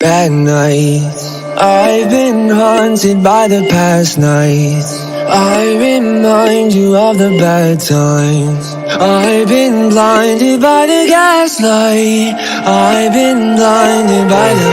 Bad nights, I've been haunted by the past nights. I remind you of the bad times. I've been blinded by the gaslight. I've been blinded by the...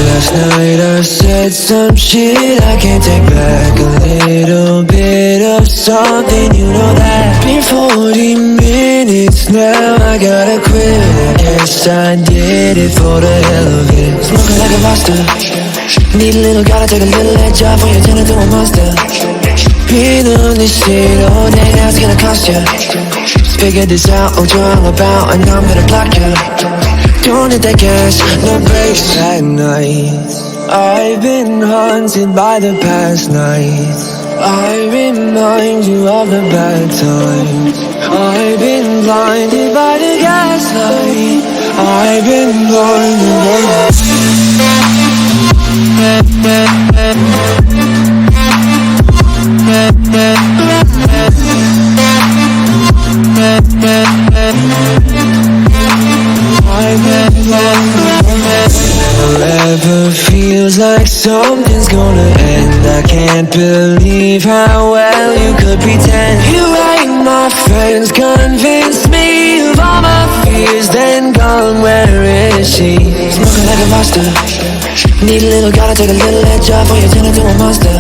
Last night I said some shit I can't take back. A little bit of something, you know that. Been 40 minutes now, I gotta quit. I guess I did it for the hell of it. Smoking like a monster. Need a little, gotta take a little edge off when you turn into a monster. Been on this shit all day, now it's gonna cost ya. Just figured this out, what you're all about, and I'm gonna block ya. Don't hit that gas, no brakes. At night, I've been haunted by the past nights. I remind you of the bad times. I've been blinded by the gaslight. I've been blinded by Forever feels like something's gonna end. I can't believe how well you could pretend. You ain't my friends, convince me of all my fears, then gone, where is she? Smoking like a monster. Need a little, gotta take a little edge off when you turn into a monster.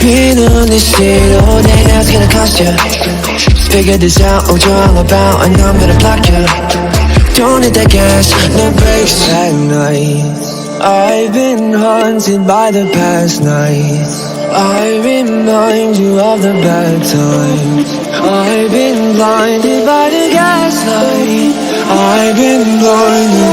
Been on this shit all day, now it's gonna cost ya. Just figured this out, what you're all about, and I'm gonna block ya. Don't hit that gas, no brakes. At night, I've been haunted by the past nights. I remind you of the bad times. I've been blinded by the gaslight. I've been blinded.